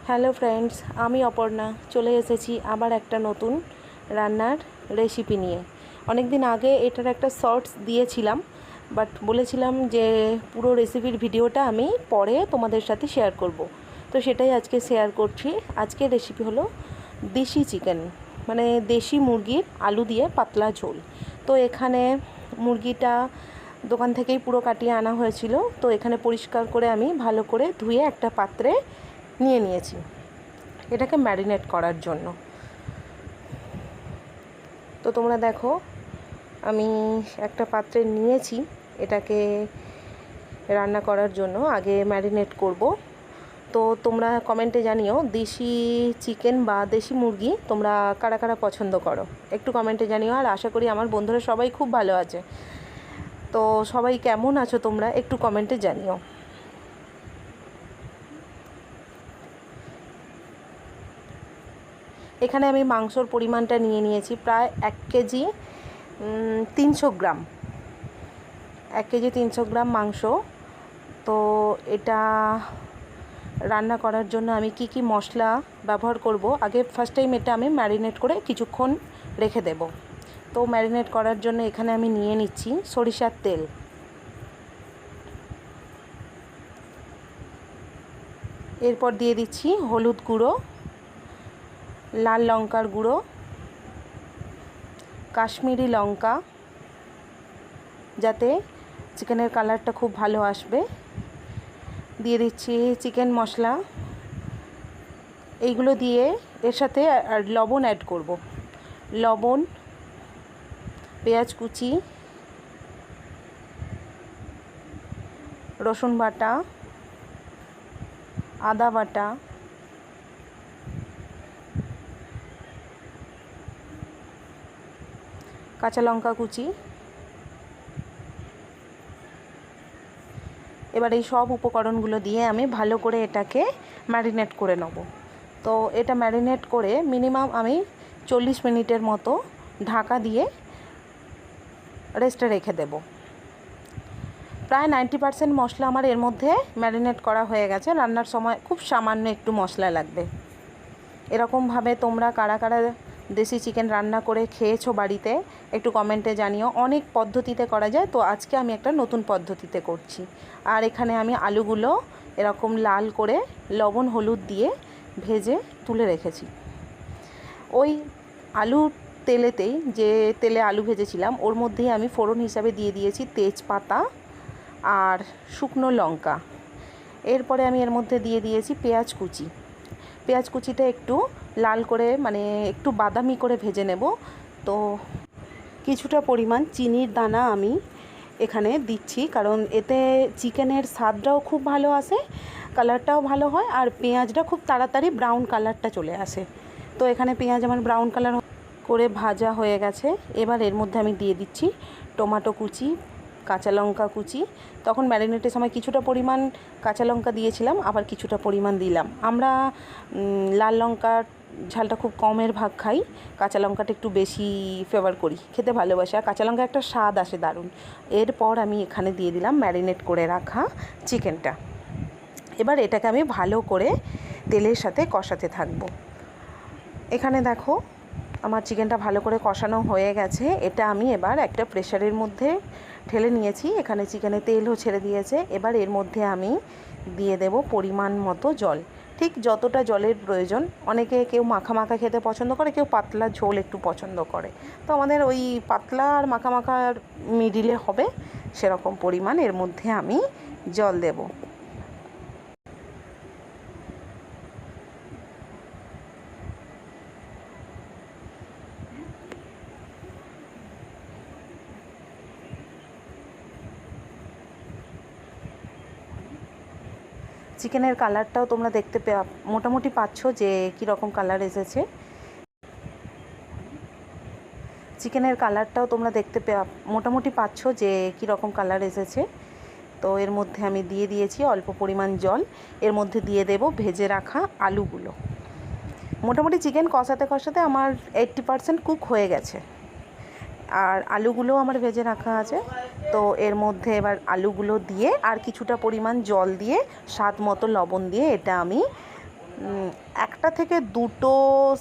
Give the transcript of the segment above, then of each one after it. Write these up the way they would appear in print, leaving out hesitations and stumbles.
Hello friends, আমি অপর্ণা চলে এসেছি আবার একটা নতুন রান্নার রেসিপি নিয়ে। অনেক দিন আগে এটার একটা শর্টস দিয়েছিলাম, বাট বলেছিলাম যে পুরো রেসিপির ভিডিওটা আমি পরে তোমাদের সাথে শেয়ার করব। তো সেটাই আজকে শেয়ার করছি। আজকের রেসিপি হলো দেশি চিকেন, মানে দেশি মুরগির আলু দিয়ে পাতলা ঝোল। তো এখানে মুরগিটা দোকান থেকেই পুরো কাটিয়ে আনা হয়েছিল। তো এখানে পরিষ্কার করে আমি ভালো করে ধুয়ে একটা পাত্রে নিয়ে নিয়েছি এটাকে ম্যারিনেট করার জন্য। তো তোমরা দেখো, আমি একটা পাত্রে নিয়েছি এটাকে রান্না করার জন্য। আগে ম্যারিনেট করব। তো তোমরা কমেন্টে জানিও দেশি চিকেন বা দেশি মুরগি তোমরা কারা কারা পছন্দ করো, একটু কমেন্টে জানিও। আর আশা করি আমার বন্ধুরা সবাই খুব ভালো আছে। তো সবাই কেমন আছো তোমরা একটু কমেন্টে জানিও। এখানে আমি মাংসর পরিমাণটা নিয়ে নিয়েছি প্রায় 1 কেজি 300 গ্রাম, 1 কেজি 300 গ্রাম মাংস। তো এটা রান্না করার জন্য আমি কি কি মশলা ব্যবহার করব, আগে ফার্স্ট টাইম এটা আমি ম্যারিনেট করে কিছুক্ষণ রেখে দেব। তো ম্যারিনেট করার জন্য এখানে আমি নিয়ে নিচ্ছি সরিষার তেল, এরপর দিয়ে দিচ্ছি হলুদ গুঁড়ো, লাল লঙ্কার গুঁড়ো, কাশ্মীরি লঙ্কা, যাতে চিকেনের কালারটা খুব ভালো আসবে। দিয়ে দিচ্ছি চিকেন মশলা, এইগুলো দিয়ে এর সাথে আর লবণ অ্যাড করব। লবণ, পেঁয়াজ কুচি, রসুন বাটা, আদা বাটা, কাঁচা লঙ্কা কুচি। এবার এই সব উপকরণগুলো দিয়ে আমি ভালো করে এটাকে ম্যারিনেট করে নেব। তো এটা ম্যারিনেট করে মিনিমাম আমি 40 মিনিটের মতো ঢাকা দিয়ে রেস্টে রেখে দেব। প্রায় 90% মশলা আমার এর মধ্যে ম্যারিনেট করা হয়ে গেছে। রান্নার সময় খুব সামান্য একটু মশলা লাগবে। এরকমভাবে তোমরা কারা কারা দেশি চিকেন রান্না করে খেয়েছো বাড়িতে একটু কমেন্টে জানিও। অনেক পদ্ধতিতে করা যায়, তো আজকে আমি একটা নতুন পদ্ধতিতে করছি। আর এখানে আমি আলুগুলো এরকম লাল করে লবণ হলুদ দিয়ে ভেজে তুলে রেখেছি। ওই আলুর তেলেতেই, যে তেলে আলু ভেজেছিলাম ওর মধ্যেই আমি ফোড়ন হিসাবে দিয়ে দিয়েছি তেজপাতা আর শুকনো লঙ্কা। এরপরে আমি এর মধ্যে দিয়ে দিয়েছি পেঁয়াজ কুচি। পেঁয়াজ কুচিটা একটু লাল করে, মানে একটু বাদামি করে ভেজে নেব। তো কিছুটা পরিমাণ চিনির দানা আমি এখানে দিচ্ছি, কারণ এতে চিকেনের স্বাদটাও খুব ভালো আসে, কালারটাও ভালো হয়, আর পেঁয়াজটা খুব তাড়াতাড়ি ব্রাউন কালারটা চলে আসে। তো এখানে পেঁয়াজ আমার ব্রাউন কালার করে ভাজা হয়ে গেছে। এবার এর মধ্যে আমি দিয়ে দিচ্ছি টমেটো কুচি, কাঁচা লঙ্কা কুচি। তখন ম্যারিনেটের সময় কিছুটা পরিমাণ কাঁচা লঙ্কা দিয়েছিলাম, আবার কিছুটা পরিমাণ দিলাম। আমরা লাল লঙ্কার ঝালটা খুব কমের ভাগ খাই, কাঁচা লঙ্কাটা একটু বেশি ফেভার করি, খেতে ভালোবাসি। আর কাঁচা লঙ্কা একটা স্বাদ আসে দারুণ। এরপর আমি এখানে দিয়ে দিলাম ম্যারিনেট করে রাখা চিকেনটা। এবার এটাকে আমি ভালো করে তেলের সাথে কষাতে থাকবো। এখানে দেখো আমার চিকেনটা ভালো করে কষানো হয়ে গেছে। এটা আমি এবার একটা প্রেসারের মধ্যে ঢেলে নিয়েছি। এখানে চিকেনে তেলও ছেড়ে দিয়েছে। এবার এর মধ্যে আমি দিয়ে দেব পরিমাণ মতো জল, ঠিক যতটা জলের প্রয়োজন। অনেকে কেউ মাখা মাখা খেতে পছন্দ করে, কেউ পাতলা ঝোল একটু পছন্দ করে। তো আমাদের ওই পাতলা আর মাখা মাখার মিডিলে হবে সেরকম পরিমাণ এর মধ্যে আমি জল দেব। চিকেনের কালারটাও তোমরা দেখতে মোটামুটি পাচ্ছ যে কীরকম কালার এসেছে। চিকেনের কালারটাও তোমরা দেখতে মোটামুটি পাচ্ছ যে কীরকম কালার এসেছে। তো এর মধ্যে আমি দিয়ে দিয়েছি অল্প পরিমাণ জল। এর মধ্যে দিয়ে দেব ভেজে রাখা আলুগুলো। মোটামুটি চিকেন কষাতে কষাতে আমার 80% কুক হয়ে গেছে, আর আলুগুলো আমার ভেজে রাখা আছে। তো এর মধ্যে এবার আলুগুলো দিয়ে আর কিছুটা পরিমাণ জল দিয়ে স্বাদ মতো লবণ দিয়ে এটা আমি একটা থেকে দুটো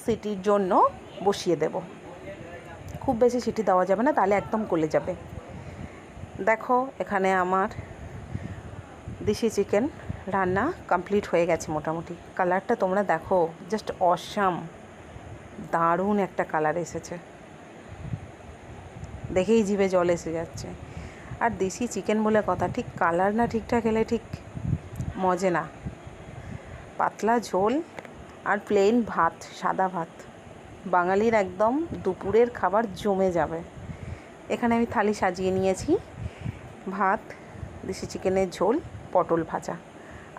সিটির জন্য বসিয়ে দেব। খুব বেশি সিটি দেওয়া যাবে না, তাহলে একদম গলে যাবে। দেখো এখানে আমার দেশি চিকেন রান্না কমপ্লিট হয়ে গেছে মোটামুটি। কালারটা তোমরা দেখো, জাস্ট অসাম, দারুণ একটা কালার এসেছে, দেখেই জিভে জল এসে যাচ্ছে। আর দেশি চিকেন বলে কথা, ঠিক কালার না ঠিকঠাক এলে ঠিক মজে না। পাতলা ঝোল আর প্লেন ভাত, সাদা ভাত, বাঙালির একদম দুপুরের খাবার জমে যাবে। এখানে আমি থালি সাজিয়ে নিয়েছি, ভাত, দেশি চিকেনের ঝোল, পটল ভাজা।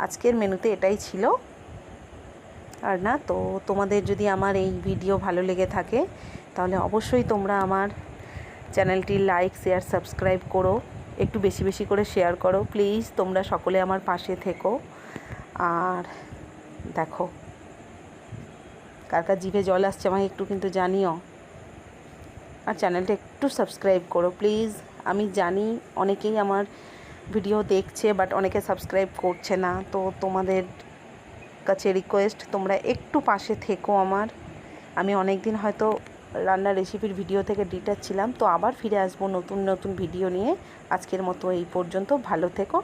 আজকের মেনুতে এটাই ছিল। আর না তো, তোমাদের যদি আমার এই ভিডিও ভালো লেগে থাকে তাহলে অবশ্যই তোমরা আমার চ্যানেলটি লাইক, শেয়ার, সাবস্ক্রাইব করো, একটু বেশি বেশি করে শেয়ার করো প্লিজ। তোমরা সকলে আমার পাশে থেকো। আর দেখো কার কার জিভে জল আসছে আমাকে একটু কিন্তু জানিও। আর চ্যানেলটা একটু সাবস্ক্রাইব করো প্লিজ। আমি জানি অনেকেই আমার ভিডিও দেখছে, বাট অনেকে সাবস্ক্রাইব করছে না। তো তোমাদের কাছে রিকোয়েস্ট, তোমরা একটু পাশে থেকো আমার। আমি অনেক দিন হয়তো রান্নার রেসিপির ভিডিও থেকে ডিটাচ ছিলাম, তো আবার ফিরে আসবো নতুন নতুন ভিডিও নিয়ে। আজকের মতো এই পর্যন্ত, ভালো থেকো।